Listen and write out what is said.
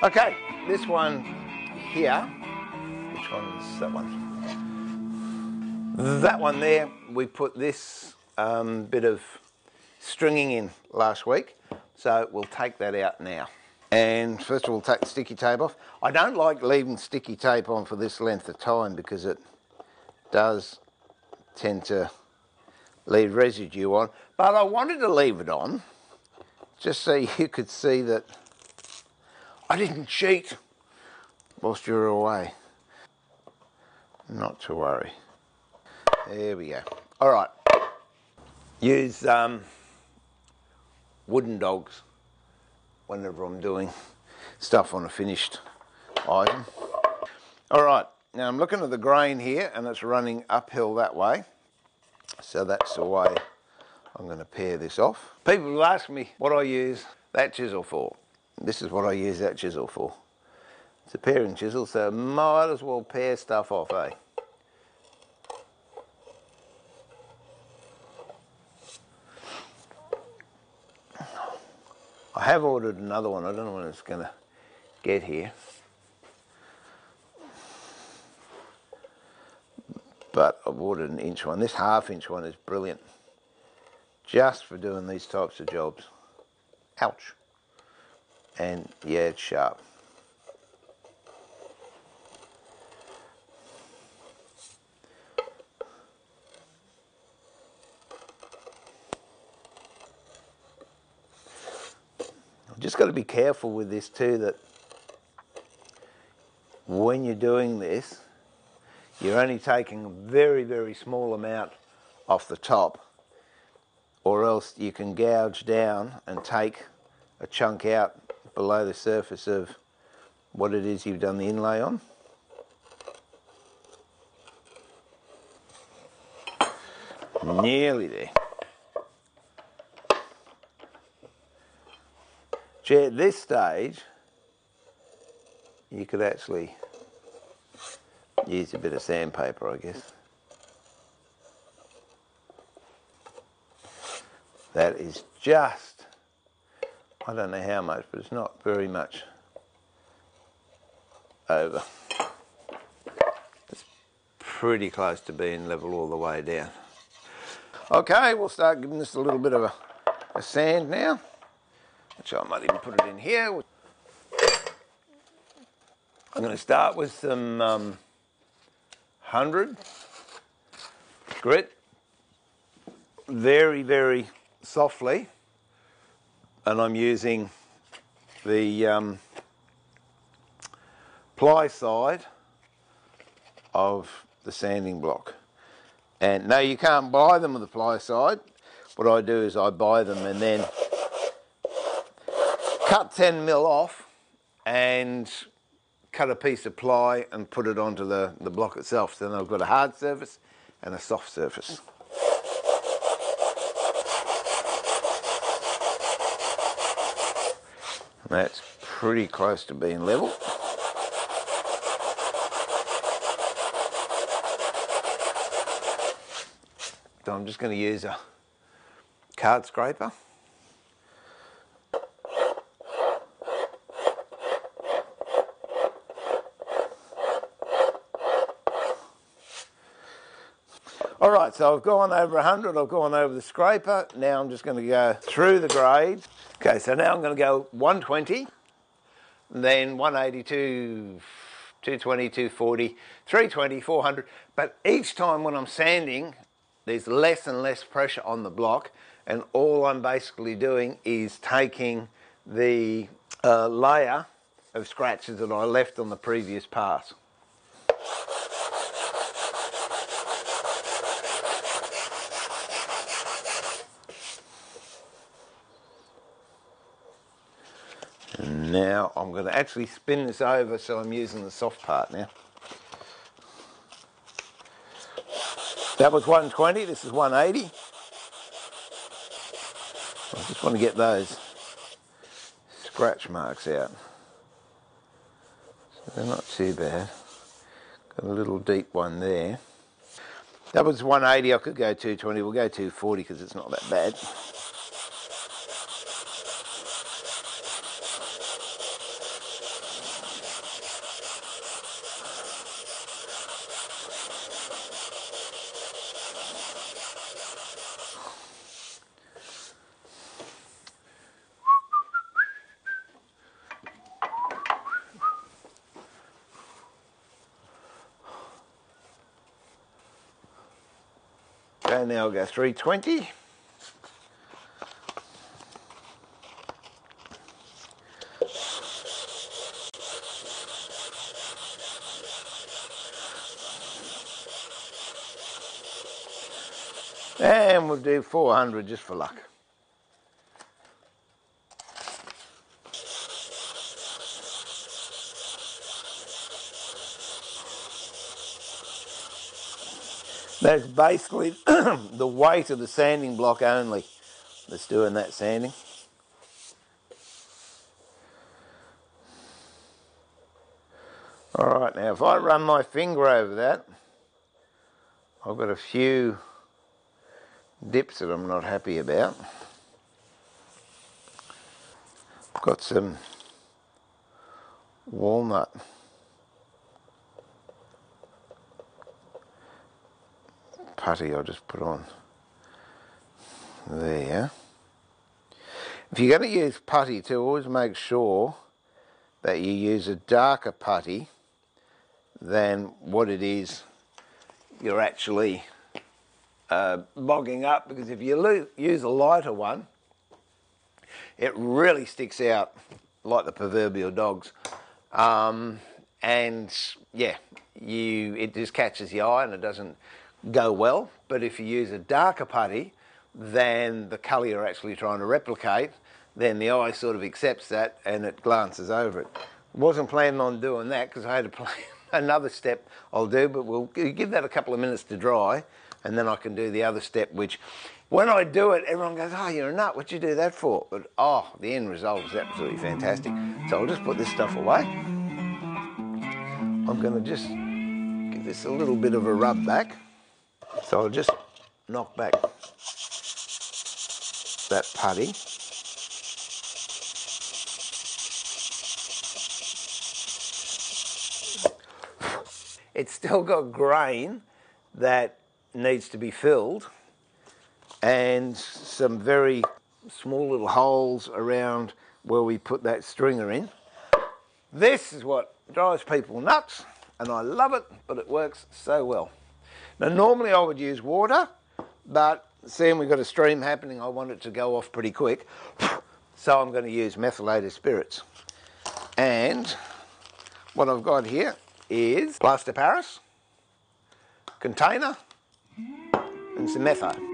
Okay, this one here, which one's that one? That one there, we put this bit of stringing in last week, so we'll take that out now. And first of all, take the sticky tape off. I don't like leaving sticky tape on for this length of time because it does tend to leave residue on, but I wanted to leave it on just so you could see that I didn't cheat whilst you were away. Not to worry. There we go. All right. Use wooden dogs whenever I'm doing stuff on a finished item. All right. Now I'm looking at the grain here and it's running uphill that way. So that's the way I'm going to pare this off. People will ask me what I use that chisel for. This is what I use that chisel for. It's a paring chisel, so might as well pare stuff off, eh? I have ordered another one. I don't know when it's going to get here. But I've ordered an inch one. This half-inch one is brilliant. Just for doing these types of jobs. Ouch. And yeah, it's sharp. I've just got to be careful with this too, that when you're doing this, you're only taking a very, very small amount off the top, or else you can gouge down and take a chunk out below the surface of what it is you've done the inlay on. Nearly there. Gee, at this stage, you could actually use a bit of sandpaper, I guess. That is just, I don't know how much, but it's not very much over. It's pretty close to being level all the way down. Okay, we'll start giving this a little bit of a sand now. Which I might even put it in here. I'm going to start with some 100 grit, very, very softly, and I'm using the ply side of the sanding block. And no, you can't buy them with the ply side. What I do is I buy them and then cut 10 mil off and cut a piece of ply and put it onto the block itself. So then I've got a hard surface and a soft surface. And that's pretty close to being level. So I'm just going to use a card scraper. All right, so I've gone over 100, I've gone over the scraper. Now I'm just going to go through the grades. Okay, so now I'm going to go 120, then 182, 220, 240, 320, 400. But each time when I'm sanding, there's less and less pressure on the block, and all I'm basically doing is taking the layer of scratches that I left on the previous pass. And now I'm going to actually spin this over, so I'm using the soft part now. That was 120, this is 180. I just want to get those scratch marks out. So they're not too bad. Got a little deep one there. That was 180, I could go 220, we'll go 240 because it's not that bad. Okay, now I'll go 320. And we'll do 400 just for luck. That's basically the weight of the sanding block only that's doing that sanding. Alright, now if I run my finger over that, I've got a few dips that I'm not happy about. I've got some walnut putty I'll just put on there. If you're going to use putty too, always make sure that you use a darker putty than what it is you're actually bogging up, because if you use a lighter one, it really sticks out like the proverbial dogs. And yeah, it just catches the eye and it doesn't go well. But if you use a darker putty than the colour you're actually trying to replicate, then the eye sort of accepts that and it glances over it. Wasn't planning on doing that because I had to play another step I'll do, but we'll give that a couple of minutes to dry and then I can do the other step, which when I do it, everyone goes, oh, you're a nut, what'd you do that for? But oh, the end result is absolutely fantastic. So I'll just put this stuff away. I'm going to just give this a little bit of a rub back. So I'll just knock back that putty. It's still got grain that needs to be filled and some very small little holes around where we put that stringer in. This is what drives people nuts and I love it, but it works so well. Now normally I would use water, but seeing we've got a stream happening, I want it to go off pretty quick. So I'm going to use methylated spirits. And what I've got here is plaster Paris, container, and some metho.